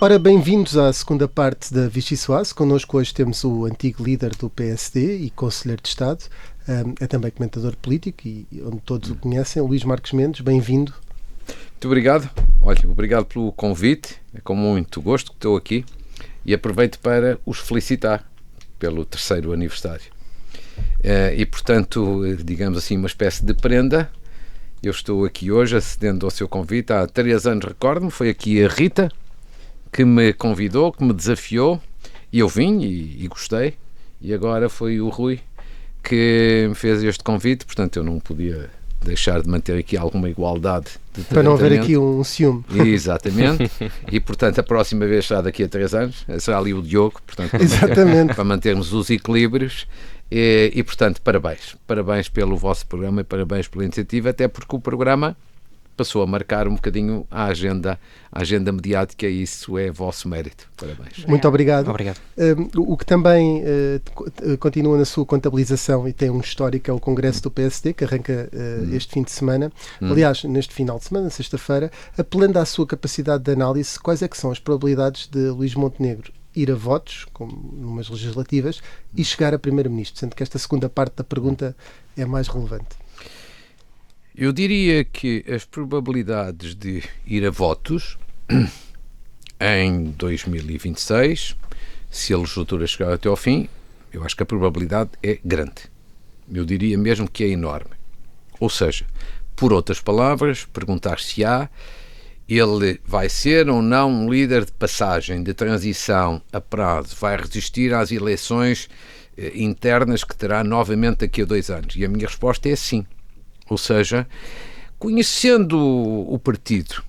Ora, bem-vindos à segunda parte da Vichy Soase. Connosco hoje temos o antigo líder do PSD e Conselheiro de Estado, é também comentador político e onde todos o conhecem, Luís Marques Mendes. Bem-vindo. Muito obrigado. Olha, obrigado pelo convite. É com muito gosto que estou aqui e aproveito para os felicitar pelo 3º aniversário. E, portanto, digamos assim, uma espécie de prenda. Eu estou aqui hoje acedendo ao seu convite. Há 3 anos, recordo-me, foi aqui a Rita que me convidou, que me desafiou, e eu vim e gostei. E agora foi o Rui que me fez este convite, portanto eu não podia deixar de manter aqui alguma igualdade de para não haver aqui um ciúme. Exatamente. E, portanto, a próxima vez será daqui a 3 anos, será ali o Diogo, portanto, para mantermos os equilíbrios. E, portanto, parabéns pelo vosso programa e parabéns pela iniciativa, até porque o programa passou a marcar um bocadinho a agenda mediática e isso é vosso mérito. Parabéns. Muito obrigado. Obrigado. O que também continua na sua contabilização e tem um histórico é o Congresso do PSD, que arranca este fim de semana. Aliás, neste final de semana, sexta-feira, apelando à sua capacidade de análise, quais é que são as probabilidades de Luís Montenegro ir a votos, como numas legislativas, e chegar a Primeiro-Ministro, sendo que esta segunda parte da pergunta é mais relevante? Eu diria que as probabilidades de ir a votos em 2026, se a legislatura chegar até ao fim, eu acho que a probabilidade é grande. Eu diria mesmo que é enorme. Ou seja, por outras palavras, perguntar-se-á, ele vai ser ou não um líder de passagem, de transição a prazo, vai resistir às eleições internas que terá novamente daqui a 2 anos? E a minha resposta é sim. Ou seja, conhecendo o partido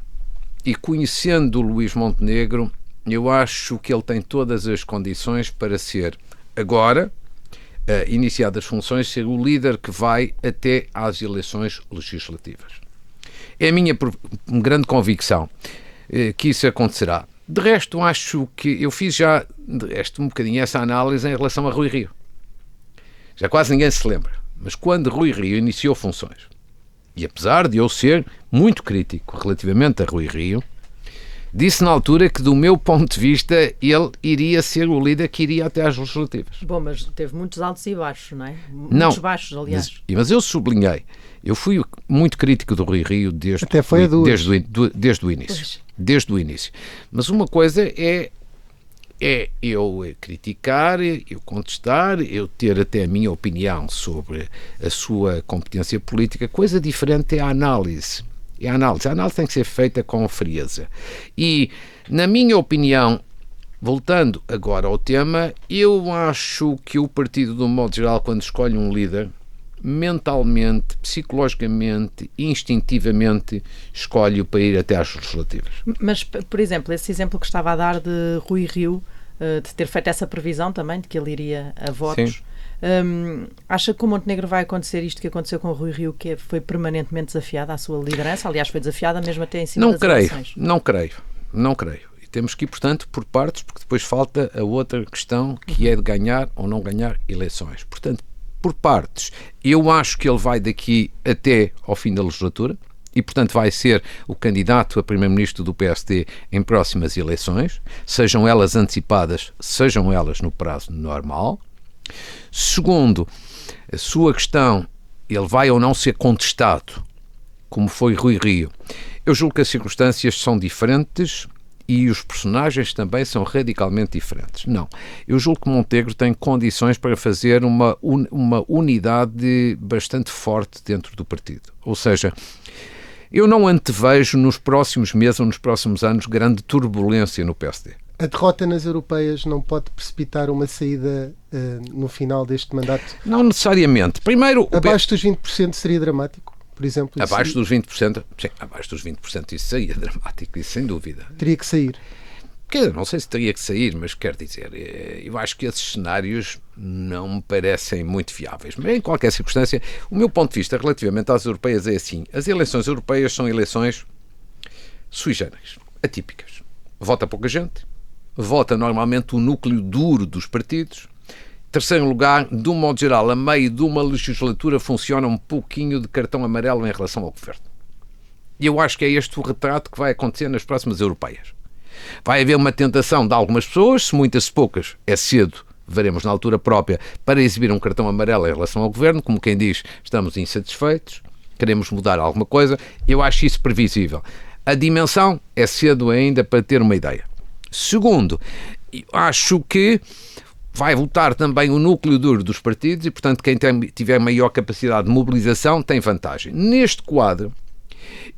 e conhecendo o Luís Montenegro, eu acho que ele tem todas as condições para ser, agora, iniciadas as funções, ser o líder que vai até às eleições legislativas. É a minha grande convicção que isso acontecerá. De resto, acho que eu fiz já, um bocadinho essa análise em relação a Rui Rio. Já quase ninguém se lembra, mas quando Rui Rio iniciou funções, e apesar de eu ser muito crítico relativamente a Rui Rio, disse na altura que, do meu ponto de vista, ele iria ser o líder que iria até às legislativas. Bom, mas teve muitos altos e baixos, não é? Muitos baixos, aliás. Mas eu sublinhei. Eu fui muito crítico do Rui Rio desde o início. Pois. Desde o início. Mas uma coisa é eu criticar, eu contestar, eu ter até a minha opinião sobre a sua competência política. Coisa diferente é a análise. A análise tem que ser feita com frieza. E, na minha opinião, voltando agora ao tema, eu acho que o partido, de um modo geral, quando escolhe um líder, mentalmente, psicologicamente, instintivamente, escolhe-o para ir até às legislativas. Mas, por exemplo, esse exemplo que estava a dar de Rui Rio, de ter feito essa previsão também, de que ele iria a votos, acha que com o Montenegro vai acontecer isto que aconteceu com o Rui Rio, que foi permanentemente desafiada à sua liderança? Aliás, foi desafiada mesmo até em cima das eleições. Não creio. E temos que ir, portanto, por partes, porque depois falta a outra questão, que é de ganhar ou não ganhar eleições. Portanto, por partes, eu acho que ele vai daqui até ao fim da legislatura e, portanto, vai ser o candidato a primeiro-ministro do PSD em próximas eleições, sejam elas antecipadas, sejam elas no prazo normal. Segundo, a sua questão, ele vai ou não ser contestado, como foi Rui Rio. Eu julgo que as circunstâncias são diferentes e os personagens também são radicalmente diferentes. Não. Eu julgo que Montenegro tem condições para fazer uma unidade bastante forte dentro do partido. Ou seja, eu não antevejo nos próximos meses ou nos próximos anos grande turbulência no PSD. A derrota nas europeias não pode precipitar uma saída no final deste mandato? Não necessariamente. Primeiro, abaixo dos 20% seria dramático? Por exemplo, abaixo dos 20%, sim, abaixo dos 20% isso seria dramático, isso sem dúvida. Teria que sair? Não sei se teria que sair, mas quero dizer, eu acho que esses cenários não me parecem muito viáveis. Mas, em qualquer circunstância, o meu ponto de vista relativamente às europeias é assim: as eleições europeias são eleições sui generis, atípicas. Vota pouca gente, vota normalmente o núcleo duro dos partidos. Terceiro lugar, de um modo geral, a meio de uma legislatura funciona um pouquinho de cartão amarelo em relação ao governo. E eu acho que é este o retrato que vai acontecer nas próximas europeias. Vai haver uma tentação de algumas pessoas, se muitas, se poucas, é cedo, veremos na altura própria, para exibir um cartão amarelo em relação ao governo, como quem diz, estamos insatisfeitos, queremos mudar alguma coisa. Eu acho isso previsível. A dimensão é cedo ainda para ter uma ideia. Segundo, acho que vai votar também o núcleo duro dos partidos e, portanto, quem tiver maior capacidade de mobilização tem vantagem. Neste quadro,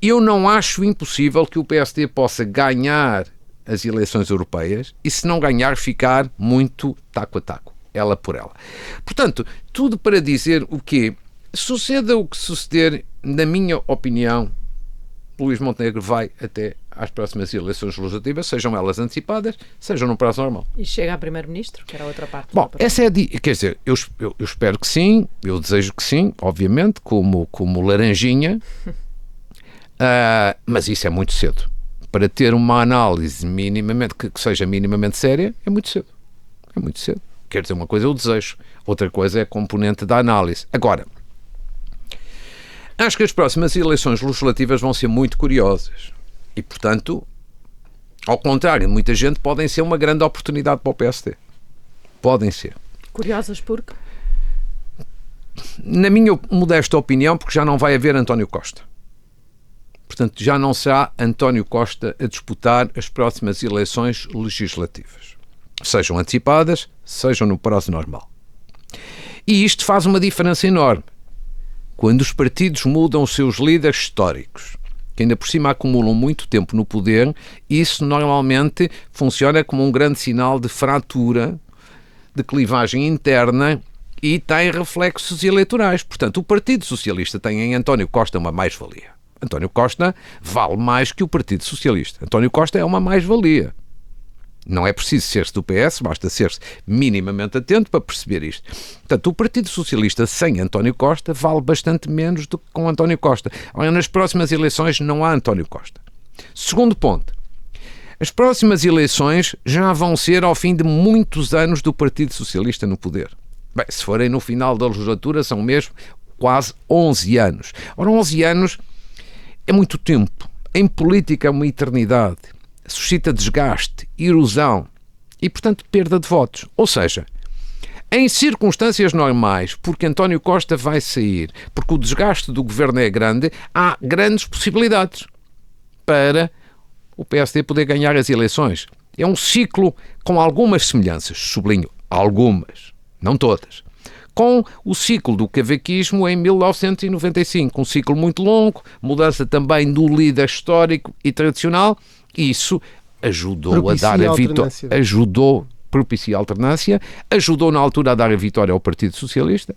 eu não acho impossível que o PSD possa ganhar as eleições europeias e, se não ganhar, ficar muito taco a taco, ela por ela. Portanto, tudo para dizer o quê? Suceda o que suceder, na minha opinião, Luís Montenegro vai até às próximas eleições legislativas, sejam elas antecipadas, sejam no prazo normal. E chega a Primeiro-Ministro, que era a outra parte. Bom, essa é quer dizer, eu espero que sim, eu desejo que sim, obviamente, como laranjinha, mas isso é muito cedo. Para ter uma análise minimamente, que seja minimamente séria, é muito cedo. É muito cedo. Quer dizer, uma coisa é o desejo, outra coisa é a componente da análise. Agora, acho que as próximas eleições legislativas vão ser muito curiosas e, portanto, ao contrário de muita gente, podem ser uma grande oportunidade para o PSD. Podem ser. Curiosas porque? Na minha modesta opinião, porque já não vai haver António Costa. Portanto, já não será António Costa a disputar as próximas eleições legislativas. Sejam antecipadas, sejam no prazo normal. E isto faz uma diferença enorme. Quando os partidos mudam os seus líderes históricos, que ainda por cima acumulam muito tempo no poder, isso normalmente funciona como um grande sinal de fratura, de clivagem interna e tem reflexos eleitorais. Portanto, o Partido Socialista tem em António Costa uma mais-valia. António Costa vale mais que o Partido Socialista. António Costa é uma mais-valia. Não é preciso ser-se do PS, basta ser-se minimamente atento para perceber isto. Portanto, o Partido Socialista sem António Costa vale bastante menos do que com António Costa. Nas próximas eleições não há António Costa. Segundo ponto, as próximas eleições já vão ser ao fim de muitos anos do Partido Socialista no poder. Bem, se forem no final da legislatura, são mesmo quase 11 anos. Ora, 11 anos é muito tempo. Em política é uma eternidade. Suscita desgaste, erosão e, portanto, perda de votos. Ou seja, em circunstâncias normais, porque António Costa vai sair, porque o desgaste do governo é grande, há grandes possibilidades para o PSD poder ganhar as eleições. É um ciclo com algumas semelhanças, sublinho, algumas, não todas, com o ciclo do cavaquismo em 1995, um ciclo muito longo, mudança também do líder histórico e tradicional. Isso ajudou a dar a vitória, propiciou a alternância, ajudou na altura a dar a vitória ao Partido Socialista.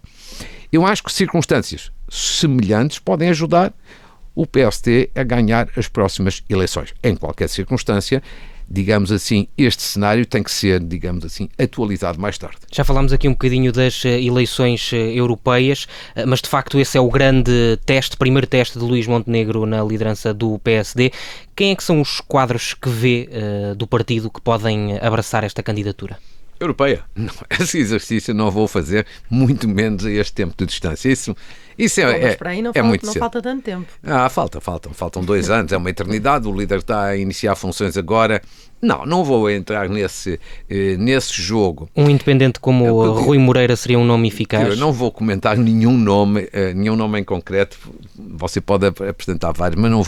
Eu acho que circunstâncias semelhantes podem ajudar o PSD a ganhar as próximas eleições. Em qualquer circunstância, digamos assim, este cenário tem que ser, digamos assim, atualizado mais tarde. Já falámos aqui um bocadinho das eleições europeias, mas de facto esse é o grande teste, primeiro teste de Luís Montenegro na liderança do PSD. Quem é que são os quadros que vê do partido que podem abraçar esta candidatura? Europeia. Não, esse exercício não vou fazer, muito menos a este tempo de distância. Isso mas para aí não falta tanto tempo. Faltam 2 anos, é uma eternidade. O líder está a iniciar funções agora. Não vou entrar nesse jogo. Um independente como Rui Moreira seria um nome eficaz? Eu não vou comentar nenhum nome em concreto. Você pode apresentar vários, mas não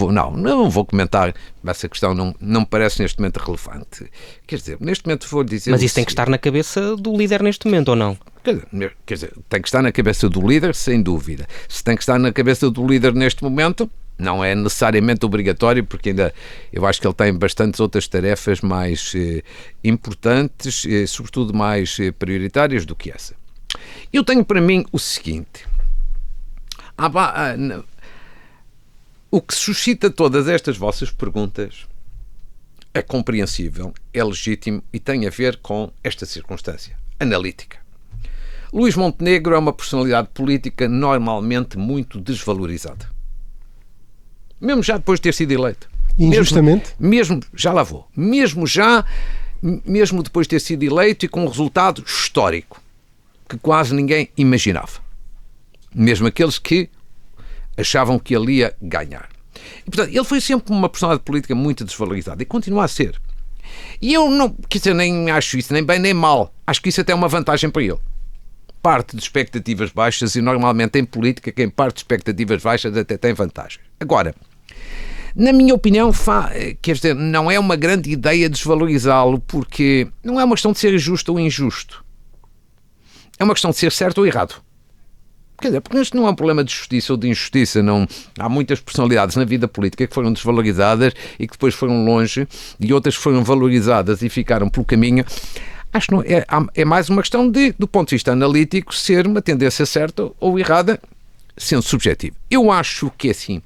vou comentar. Essa questão não me parece neste momento relevante. Quer dizer, neste momento vou dizer... Mas isso tem que estar na cabeça do líder neste momento, ou não? Quer dizer, tem que estar na cabeça do líder, sem dúvida. Se tem que estar na cabeça do líder neste momento, não é necessariamente obrigatório, porque ainda eu acho que ele tem bastantes outras tarefas mais importantes, sobretudo mais prioritárias do que essa. Eu tenho para mim o seguinte: o que suscita todas estas vossas perguntas é compreensível, é legítimo e tem a ver com esta circunstância analítica. Luís Montenegro é uma personalidade política normalmente muito desvalorizada. Mesmo já depois de ter sido eleito. Injustamente? Mesmo depois de ter sido eleito e com um resultado histórico que quase ninguém imaginava. Mesmo aqueles que achavam que ele ia ganhar. E, portanto, ele foi sempre uma personalidade política muito desvalorizada e continua a ser. E eu não, quer dizer, nem acho isso nem bem nem mal. Acho que isso até é uma vantagem para ele. Parte de expectativas baixas e normalmente em política quem parte de expectativas baixas até tem vantagens. Agora, na minha opinião, quer dizer, não é uma grande ideia desvalorizá-lo, porque não é uma questão de ser justo ou injusto. É uma questão de ser certo ou errado. Quer dizer, porque isto não é um problema de justiça ou de injustiça. Não, há muitas personalidades na vida política que foram desvalorizadas e que depois foram longe, e outras foram valorizadas e ficaram pelo caminho. Acho que não, é mais uma questão de, do ponto de vista analítico, ser uma tendência certa ou errada, sendo subjetivo. Eu acho que é assim.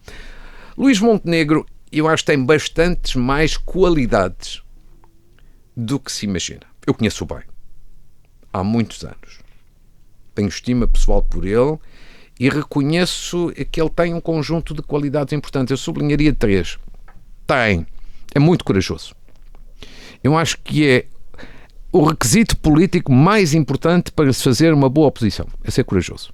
Luís Montenegro, eu acho que tem bastantes mais qualidades do que se imagina. Eu conheço-o bem. Há muitos anos. Tenho estima pessoal por ele e reconheço que ele tem um conjunto de qualidades importantes. Eu sublinharia 3. É muito corajoso. Eu acho que é o requisito político mais importante para se fazer uma boa oposição. É ser corajoso.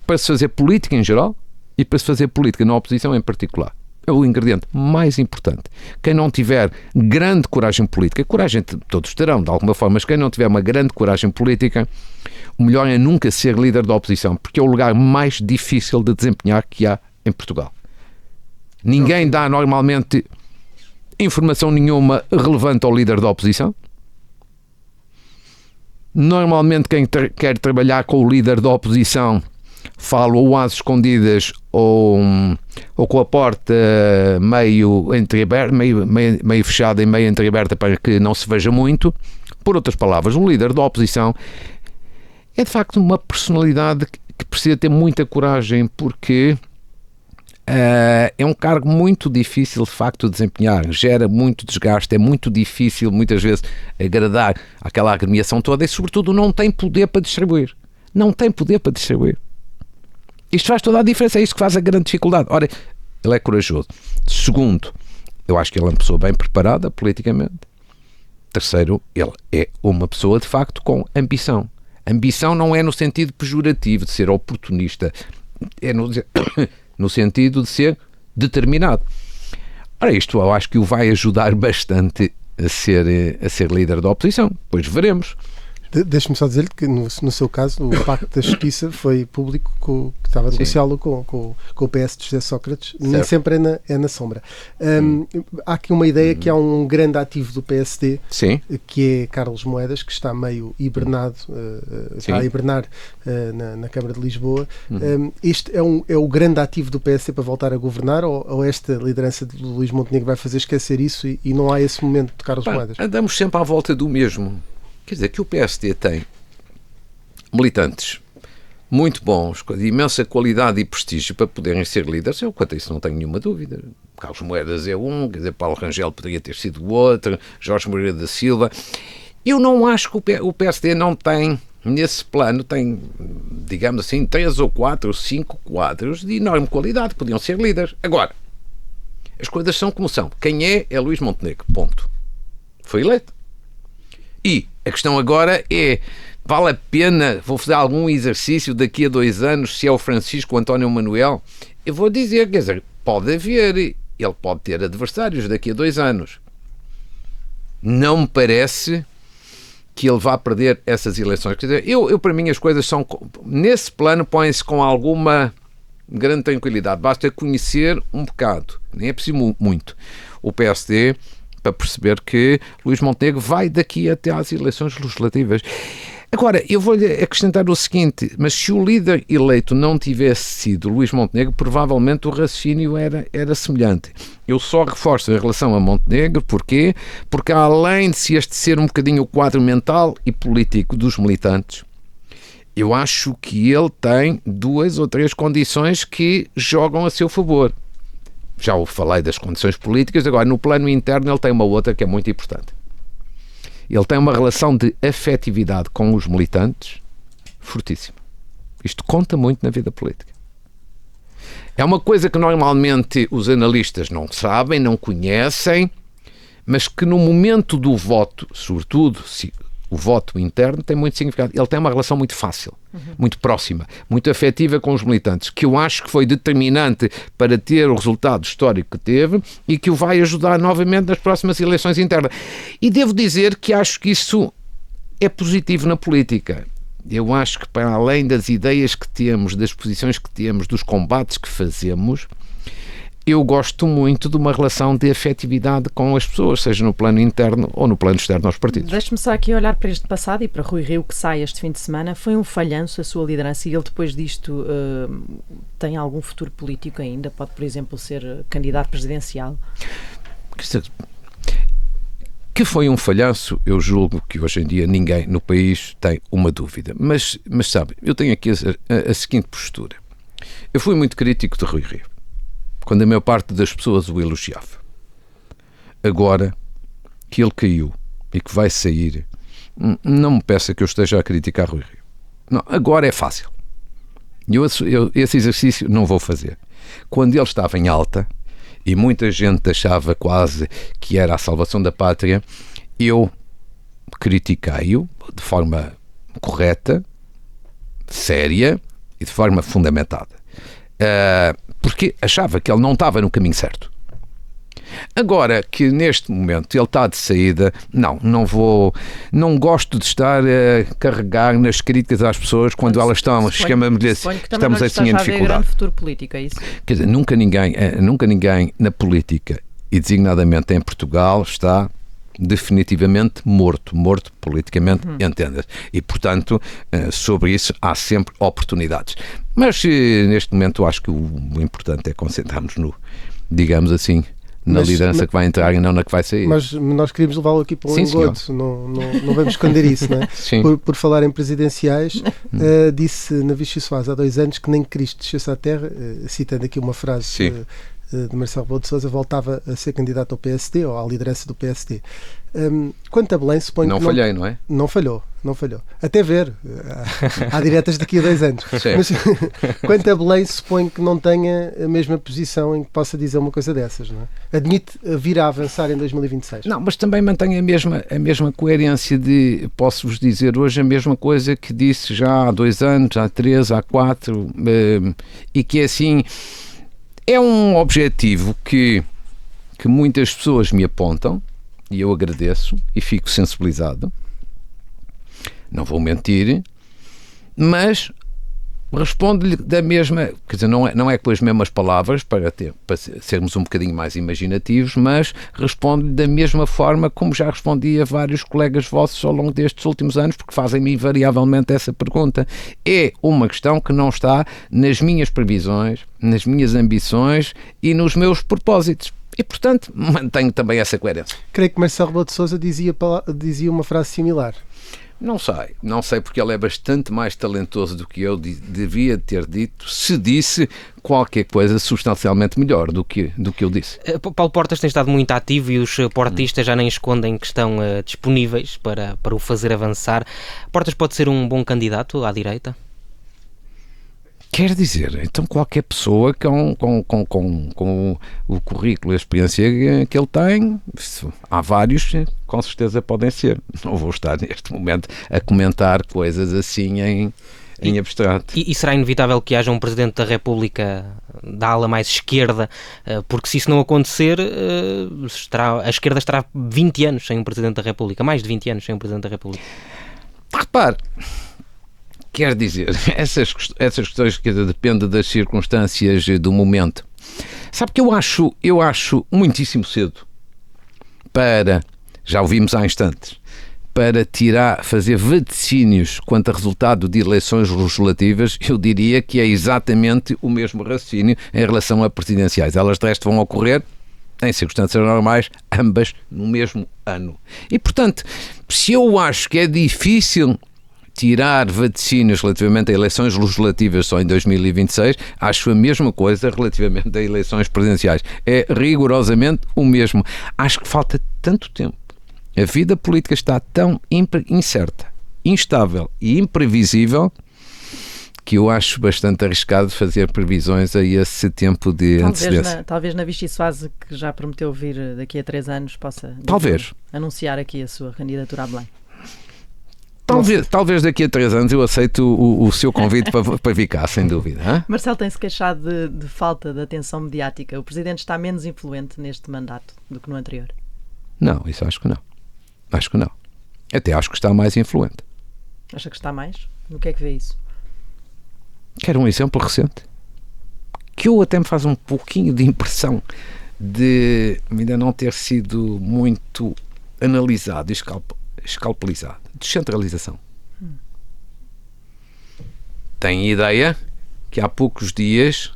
Para se fazer política em geral e para se fazer política na oposição em particular. É o ingrediente mais importante. Quem não tiver grande coragem política, coragem todos terão, de alguma forma, mas quem não tiver uma grande coragem política, o melhor é nunca ser líder da oposição, porque é o lugar mais difícil de desempenhar que há em Portugal. Ninguém dá normalmente informação nenhuma relevante ao líder da oposição. Normalmente quem quer trabalhar com o líder da oposição fala ou às escondidas ou com a porta meio entreaberta, meio fechada e meio entreaberta para que não se veja muito. Por outras palavras, o líder da oposição é de facto uma personalidade que precisa ter muita coragem, porque é um cargo muito difícil de facto de desempenhar, gera muito desgaste, é muito difícil muitas vezes agradar aquela agremiação toda e sobretudo não tem poder para distribuir. Isto faz toda a diferença, é isto que faz a grande dificuldade. Ora, ele é corajoso. Segundo, eu acho que ele é uma pessoa bem preparada politicamente. Terceiro, ele é uma pessoa de facto com ambição. Ambição não é no sentido pejorativo de ser oportunista, é no sentido de ser determinado. Ora, isto eu acho que o vai ajudar bastante a ser líder da oposição. Pois veremos. Deixe-me só dizer-lhe que no seu caso o Pacto da Justiça foi público, que estava a negociá-lo com o PS de José Sócrates. Certo. Nem sempre é na sombra. Há aqui uma ideia que há um grande ativo do PSD, que é Carlos Moedas, que está meio hibernado, está a hibernar na Câmara de Lisboa. Este é o grande ativo do PSD para voltar a governar, ou esta liderança de Luís Montenegro vai fazer esquecer isso e não há esse momento de Carlos Moedas? Andamos sempre à volta do mesmo. Quer dizer, que o PSD tem militantes muito bons, de imensa qualidade e prestígio para poderem ser líderes. Eu, quanto a isso, não tenho nenhuma dúvida. Carlos Moedas é um, quer dizer, Paulo Rangel poderia ter sido o outro, Jorge Moreira da Silva. Eu não acho que o PSD não tem, nesse plano, tem, digamos assim, 3 ou 4 ou 5 quadros de enorme qualidade, podiam ser líderes. Agora, as coisas são como são. Quem é Luís Montenegro, ponto. Foi eleito. E a questão agora é, vale a pena, vou fazer algum exercício daqui a 2 anos, se é o Francisco ou António Manuel? Eu vou dizer, quer dizer, pode haver, ele pode ter adversários daqui a 2 anos. Não me parece que ele vá perder essas eleições. Quer dizer, eu para mim as coisas são, nesse plano põem-se com alguma grande tranquilidade. Basta conhecer um bocado, nem é preciso muito, o PSD para perceber que Luís Montenegro vai daqui até às eleições legislativas. Agora, eu vou-lhe acrescentar o seguinte, mas se o líder eleito não tivesse sido Luís Montenegro, provavelmente o raciocínio era semelhante. Eu só reforço em relação a Montenegro, porquê? Porque além de este ser um bocadinho o quadro mental e político dos militantes, eu acho que ele tem 2 ou 3 condições que jogam a seu favor. Já o falei das condições políticas, agora no plano interno ele tem uma outra que é muito importante. Ele tem uma relação de afetividade com os militantes fortíssima. Isto conta muito na vida política. É uma coisa que normalmente os analistas não sabem, não conhecem, mas que no momento do voto, sobretudo se o voto interno tem muito significado. Ele tem uma relação muito fácil, muito próxima, muito afetiva com os militantes, que eu acho que foi determinante para ter o resultado histórico que teve e que o vai ajudar novamente nas próximas eleições internas. E devo dizer que acho que isso é positivo na política. Eu acho que, para além das ideias que temos, das posições que temos, dos combates que fazemos, eu gosto muito de uma relação de afetividade com as pessoas, seja no plano interno ou no plano externo aos partidos. Deixe-me só aqui olhar para este passado e para Rui Rio, que sai este fim de semana. Foi um falhanço a sua liderança e ele, depois disto, tem algum futuro político ainda? Pode, por exemplo, ser candidato presidencial? Que foi um falhanço, eu julgo que hoje em dia ninguém no país tem uma dúvida. Mas sabe, eu tenho aqui a seguinte postura. Eu fui muito crítico de Rui Rio, quando a maior parte das pessoas o elogiava. Agora que ele caiu e que vai sair, não me peça que eu esteja a criticar Rui Rio. Não, agora é fácil. Eu esse exercício não vou fazer. Quando ele estava em alta, e muita gente achava quase que era a salvação da pátria, eu critiquei-o de forma correta, séria e de forma fundamentada. Porque achava que ele não estava no caminho certo. Agora que neste momento ele está de saída, não gosto de estar a carregar nas críticas às pessoas quando elas estão, estamos assim em dificuldade. Grande futuro político, é isso? Quer dizer, nunca ninguém na política, e designadamente em Portugal, está definitivamente morto politicamente, entenda-se. E, portanto, sobre isso há sempre oportunidades. Mas, neste momento, acho que o importante é concentrarmos digamos assim, na liderança que vai entrar e não na que vai sair. Mas nós queríamos levá-lo aqui para um engodo, não vamos esconder isso, não é? Por falar em presidenciais, disse na Vichy Soares há 2 anos que nem Cristo descesse à terra, citando aqui uma frase de Marcelo Rebelo de Sousa, voltava a ser candidato ao PSD ou à liderança do PSD. Quanto a Belém, suponho que falhei, não é? Não falhou. Até ver. Há diretas daqui a 2 anos. Mas quanto a Belém, suponho que não tenha a mesma posição em que possa dizer uma coisa dessas, não é? Admite vir a avançar em 2026. Não, mas também mantém a mesma coerência de, posso-vos dizer hoje, a mesma coisa que disse já há 2 anos, há 3, há 4, e que é assim, é um objetivo que muitas pessoas me apontam, e eu agradeço e fico sensibilizado, não vou mentir, mas respondo-lhe da mesma, quer dizer, não é com as mesmas palavras para sermos um bocadinho mais imaginativos, mas respondo-lhe da mesma forma como já respondi a vários colegas vossos ao longo destes últimos anos, porque fazem-me invariavelmente essa pergunta. É uma questão que não está nas minhas previsões, nas minhas ambições e nos meus propósitos. E, portanto, mantenho também essa coerência. Creio que Marcelo Rebelo de Sousa dizia uma frase similar. Não sei porque ele é bastante mais talentoso do que eu devia ter dito, se disse qualquer coisa substancialmente melhor do que eu disse. Paulo Portas tem estado muito ativo e os portistas já nem escondem que estão disponíveis para o fazer avançar. Portas pode ser um bom candidato à direita? Quer dizer, então qualquer pessoa com o currículo e a experiência que ele tem, há vários, com certeza podem ser. Não vou estar neste momento a comentar coisas assim em abstrato. E será inevitável que haja um Presidente da República da ala mais esquerda, porque se isso não acontecer, a esquerda estará 20 anos sem um Presidente da República, mais de 20 anos sem um Presidente da República. Repare, quer dizer, essas questões que dependem das circunstâncias do momento. Sabe que eu acho muitíssimo cedo para, já ouvimos há instantes, para fazer vaticínios quanto a resultado de eleições legislativas. Eu diria que é exatamente o mesmo raciocínio em relação a presidenciais. Elas de resto vão ocorrer em circunstâncias normais, ambas no mesmo ano. E, portanto, se eu acho que é difícil tirar vaticínios relativamente a eleições legislativas só em 2026, acho a mesma coisa relativamente a eleições presidenciais. É rigorosamente o mesmo. Acho que falta tanto tempo. A vida política está tão incerta, instável e imprevisível que eu acho bastante arriscado fazer previsões a esse tempo de antecedência. Talvez na Vichy Soares, que já prometeu vir daqui a 3 anos, possa talvez anunciar aqui a sua candidatura a Belém. Talvez daqui a 3 anos eu aceito o seu convite para vir cá, sem dúvida. Hein? Marcelo tem-se queixado de falta de atenção mediática. O Presidente está menos influente neste mandato do que no anterior? Não, isso acho que não. Acho que não. Até acho que está mais influente. Acha que está mais? No que é que vê isso? Quero um exemplo recente que eu até me faz um pouquinho de impressão de ainda não ter sido muito analisado e escalpelizado. Descentralização. Tem ideia que há poucos dias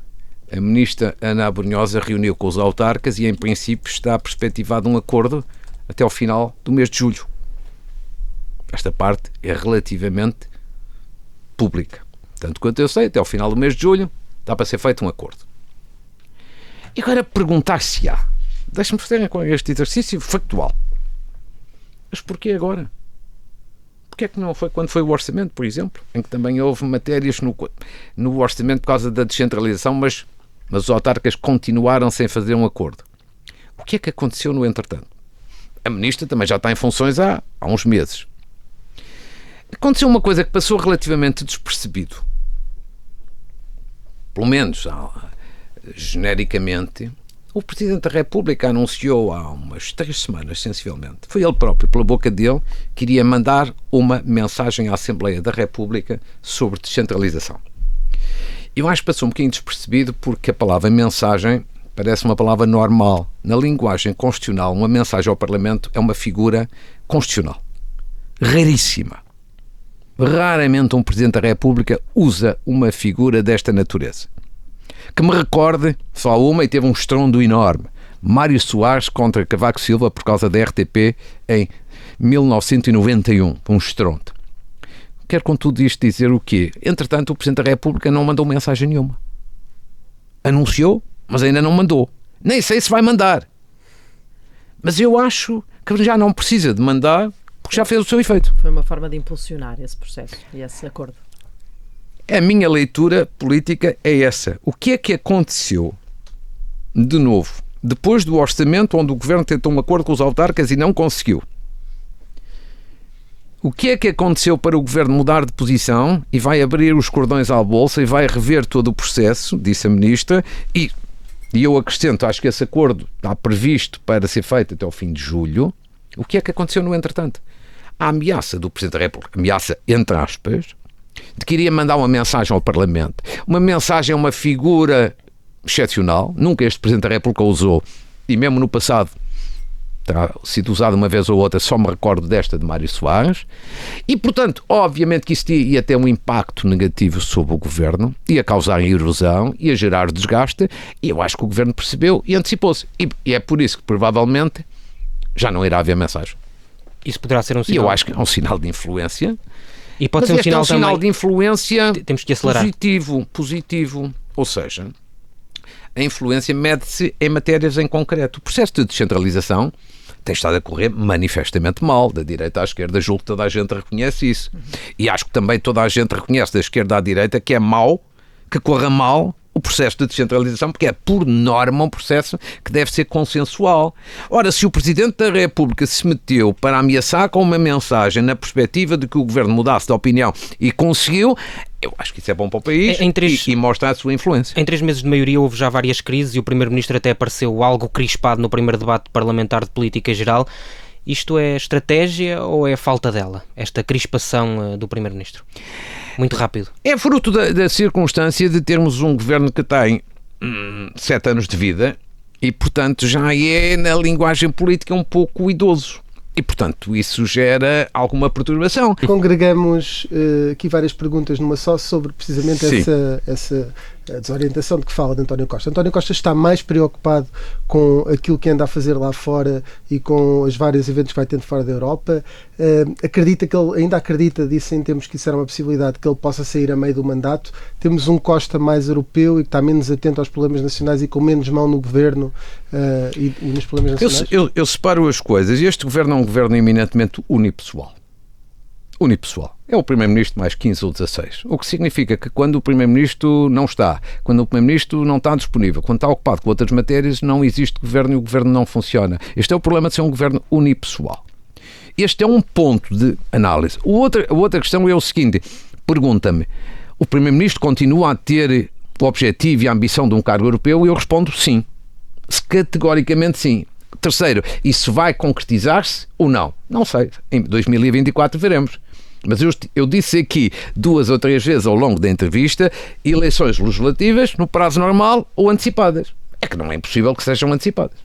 a ministra Ana Abrunhosa reuniu com os autarcas e em princípio está perspectivado um acordo até ao final do mês de julho. Esta parte é relativamente pública. Tanto quanto eu sei, até ao final do mês de julho está para ser feito um acordo. E agora perguntar-se-á, deixa-me fazer com este exercício factual, mas porquê agora? Porquê é que não foi quando foi o orçamento, por exemplo, em que também houve matérias no orçamento por causa da descentralização, mas os autarcas continuaram sem fazer um acordo? O que é que aconteceu no entretanto? A ministra também já está em funções há uns meses. Aconteceu uma coisa que passou relativamente despercebido. Pelo menos, genericamente, o Presidente da República anunciou há umas 3 semanas, sensivelmente, foi ele próprio, pela boca dele, que iria mandar uma mensagem à Assembleia da República sobre descentralização. Eu acho que passou um bocadinho despercebido porque a palavra mensagem parece uma palavra normal. Na linguagem constitucional, uma mensagem ao Parlamento é uma figura constitucional. Raríssima. Raramente um Presidente da República usa uma figura desta natureza. Que me recorde, só uma, e teve um estrondo enorme. Mário Soares contra Cavaco Silva por causa da RTP em 1991. Um estrondo. Quero com tudo isto dizer o quê? Entretanto, o Presidente da República não mandou mensagem nenhuma. Anunciou, mas ainda não mandou. Nem sei se vai mandar. Mas eu acho que já não precisa de mandar porque já fez o seu efeito. Foi uma forma de impulsionar esse processo e esse acordo. A minha leitura política é essa. O que é que aconteceu, de novo, depois do orçamento onde o Governo tentou um acordo com os autarcas e não conseguiu? O que é que aconteceu para o Governo mudar de posição e vai abrir os cordões à bolsa e vai rever todo o processo, disse a Ministra, e eu acrescento, acho que esse acordo está previsto para ser feito até ao fim de julho. O que é que aconteceu no entretanto? A ameaça do Presidente da República, ameaça entre aspas, de que iria mandar uma mensagem ao Parlamento. Uma mensagem é uma figura excepcional, nunca este Presidente da República usou, e mesmo no passado terá sido usado uma vez ou outra, só me recordo desta de Mário Soares, e portanto, obviamente que isso ia ter um impacto negativo sobre o Governo, ia causar erosão, ia gerar desgaste, e eu acho que o Governo percebeu e antecipou-se. E é por isso que provavelmente já não irá haver mensagem. Isso poderá ser um sinal. E eu acho que é um sinal de influência. E pode ser um sinal de influência temos que acelerar. Positivo. Ou seja, a influência mede-se em matérias em concreto. O processo de descentralização tem estado a correr manifestamente mal, da direita à esquerda. Julgo que toda a gente reconhece isso. E acho que também toda a gente reconhece, da esquerda à direita, que é mau, que corra mal o processo de descentralização, porque é, por norma, um processo que deve ser consensual. Ora, se o Presidente da República se meteu para ameaçar com uma mensagem na perspectiva de que o Governo mudasse de opinião e conseguiu, eu acho que isso é bom para o país e mostra a sua influência. Em 3 meses de maioria houve já várias crises e o Primeiro-Ministro até apareceu algo crispado no primeiro debate parlamentar de política geral. Isto é estratégia ou é falta dela, esta crispação do Primeiro-Ministro? Muito rápido. É fruto da circunstância de termos um governo que tem 7 anos de vida e, portanto, já é, na linguagem política, um pouco idoso. E, portanto, isso gera alguma perturbação. Congregamos aqui várias perguntas numa só sobre precisamente essa desorientação de que fala de António Costa. António Costa está mais preocupado com aquilo que anda a fazer lá fora e com os vários eventos que vai tendo fora da Europa. Ainda acredita, disse em termos que isso era uma possibilidade, que ele possa sair a meio do mandato. Temos um Costa mais europeu e que está menos atento aos problemas nacionais e com menos mão no governo e nos problemas nacionais. Eu separo as coisas. Este governo é um governo eminentemente unipessoal. É o Primeiro-Ministro mais 15 ou 16. O que significa que quando o Primeiro-Ministro não está, quando o Primeiro-Ministro não está disponível, quando está ocupado com outras matérias, não existe governo e o governo não funciona. Este é o problema de ser um governo unipessoal. este é um ponto de análise. A outra questão é o seguinte, pergunta-me, o Primeiro-Ministro continua a ter o objetivo e a ambição de um cargo europeu? E eu respondo sim, categoricamente sim. Terceiro, isso vai concretizar-se ou não? Não sei, em 2024 veremos. Mas eu disse aqui 2 ou 3 vezes ao longo da entrevista, eleições legislativas no prazo normal ou antecipadas. É que não é impossível que sejam antecipadas.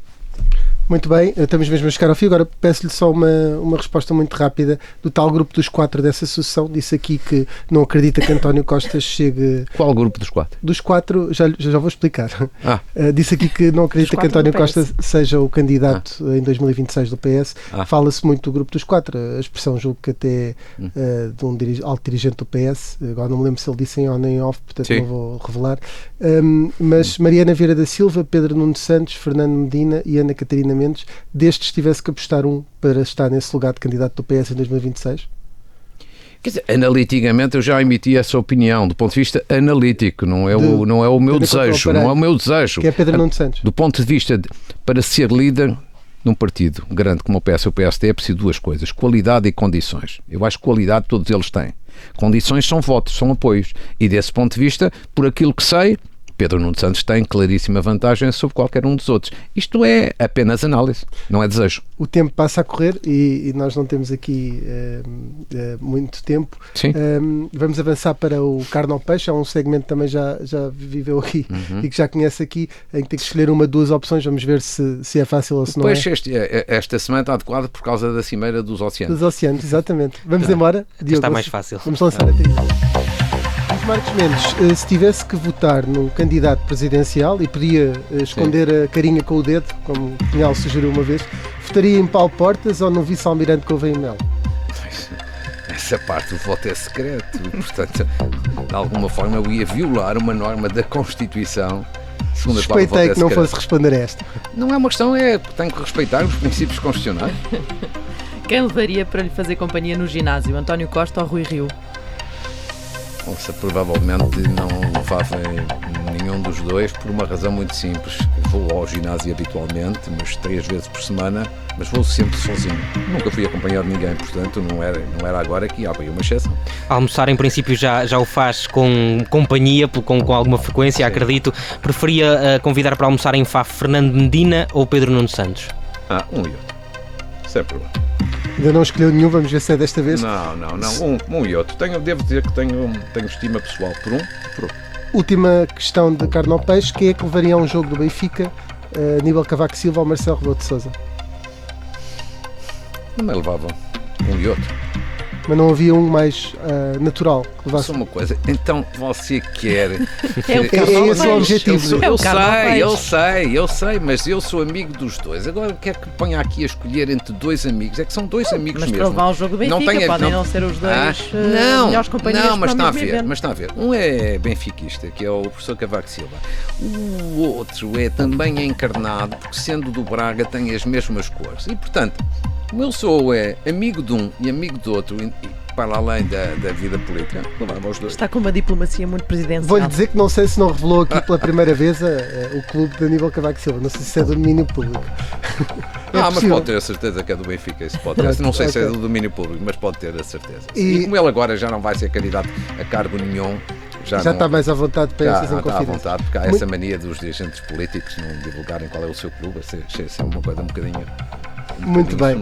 Muito bem, estamos mesmo a chegar ao fim. Agora peço-lhe só uma resposta muito rápida do tal grupo dos 4 dessa sucessão. Disse aqui que não acredita que António Costa chegue... Qual grupo dos 4? Dos 4, já vou explicar. Disse aqui que não acredita que António Costa seja o candidato em 2026 do PS. Fala-se muito do grupo dos 4. A expressão julgo que até de um alto dirigente do PS. Agora não me lembro se ele disse em on nem off, portanto Sim. Não vou revelar. Mas Mariana Vieira da Silva, Pedro Nuno Santos, Fernando Medina e Ana Catarina Mendes, destes tivesse que apostar um para estar nesse lugar de candidato do PS em 2026? Quer dizer, analiticamente eu já emiti essa opinião, do ponto de vista analítico, não é o meu desejo, não é o meu desejo. Que é Pedro Nuno Santos. Do ponto de vista para ser líder num partido grande como o PS ou o PSD é preciso 2 coisas, qualidade e condições. Eu acho que qualidade todos eles têm. Condições são votos, são apoios. E desse ponto de vista, por aquilo que sei, Pedro Nuno Santos tem claríssima vantagem sobre qualquer um dos outros. Isto é apenas análise, não é desejo. O tempo passa a correr e nós não temos aqui muito tempo. Sim. Vamos avançar para o Carne ao Peixe. É um segmento que também já viveu aqui e que já conhece aqui, em que tem que escolher 1, 2 opções. Vamos ver se é fácil ou se não é. Pois esta semana está adequada por causa da Cimeira dos Oceanos. Dos Oceanos, exatamente. Vamos embora. Diogo, está mais fácil. Vamos lançar até isso. Marcos Mendes, se tivesse que votar num candidato presidencial e podia esconder Sim. a carinha com o dedo, como o Pinhal sugeriu uma vez, votaria em Paulo Portas ou no vice-almirante Gouveia Melo? Essa parte do voto é secreto e, portanto, de alguma forma eu ia violar uma norma da Constituição. Suspeitei que não fosse responder a esta. Não é uma questão, tenho que respeitar os princípios constitucionais. Quem levaria para lhe fazer companhia no ginásio, António Costa ou Rui Rio? Nossa, provavelmente não levava nenhum dos dois por uma razão muito simples. Vou ao ginásio habitualmente, mas 3 vezes por semana, mas vou sempre sozinho. Nunca fui acompanhado de ninguém, portanto não era agora que há uma exceção. Almoçar em princípio já o faz com companhia, com alguma frequência, Sim. Acredito. Preferia convidar para almoçar em Faf Fernando Medina ou Pedro Nuno Santos? Um e outro. Sem problema. Ainda não escolheu nenhum, vamos ver se é desta vez. Não. Um e outro. Devo dizer que tenho estima pessoal por um. Última questão de Carne ao Peixe, quem é que levaria a um jogo do Benfica, Aníbal Cavaco Silva ou Marcelo Rebelo de Sousa? Não me levavam um e outro. Mas não havia um mais natural que levasse? Só uma coisa, então você quer... É esse o objetivo. Eu sei, mas eu sou amigo dos dois. Agora quero que ponha aqui a escolher entre 2 amigos. É que são 2 amigos mesmo. Mas para levar ao jogo do Benfica podem não ser os 2 melhores companhias. Não, mas está a ver. Um é benfiquista, que é o professor Cavaco Silva. O outro também encarnado, porque sendo do Braga tem as mesmas cores. E, portanto, como eu sou amigo de um e amigo do outro, e para além da vida política, levava os dois. Está com uma diplomacia muito presidencial. Vou-lhe dizer que não sei se não revelou aqui pela primeira vez o clube de Aníbal Cavaco Silva. Não sei se é do domínio público. Mas pode ter a certeza que é do Benfica. Isso pode ter. Não sei se é do domínio público, mas pode ter a certeza. E como ele agora já não vai ser candidato a cargo nenhum, já está mais à vontade para essas inconfidências. Já está à vontade, porque há essa mania dos dirigentes políticos não divulgarem qual é o seu clube. Isso é uma coisa um bocadinho... Muito bem.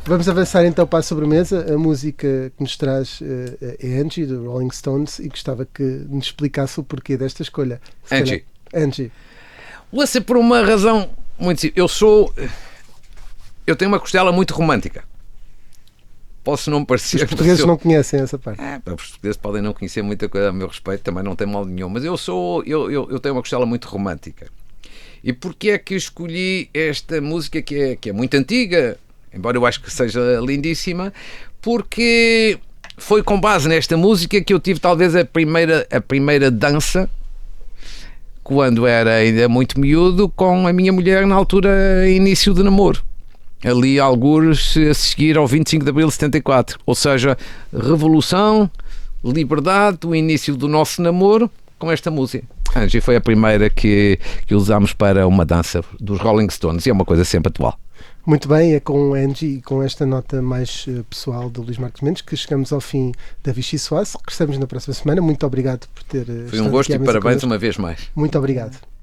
Vamos avançar então para a sobremesa. A música que nos traz é Angie, do Rolling Stones, e gostava que nos explicasse o porquê desta escolha. Angie. Ouça, por uma razão muito simples. Eu tenho uma costela muito romântica. Posso não parecer... Os portugueses não conhecem essa parte. Os portugueses podem não conhecer muita coisa a meu respeito, também não tem mal nenhum, mas eu tenho uma costela muito romântica. E porquê é que escolhi esta música que é muito antiga, embora eu acho que seja lindíssima, porque foi com base nesta música que eu tive talvez a primeira dança, quando era ainda muito miúdo, com a minha mulher na altura início de namoro. Ali algures a seguir ao 25 de Abril de 74, ou seja, revolução, liberdade, o início do nosso namoro com esta música. Angie foi a primeira que usámos para uma dança dos Rolling Stones e é uma coisa sempre atual. Muito bem, é com o Angie e com esta nota mais pessoal do Luís Marcos Mendes que chegamos ao fim da Vichy Soase. Regressamos na próxima semana. Muito obrigado por ter Foi um gosto e parabéns uma vez mais. Muito obrigado.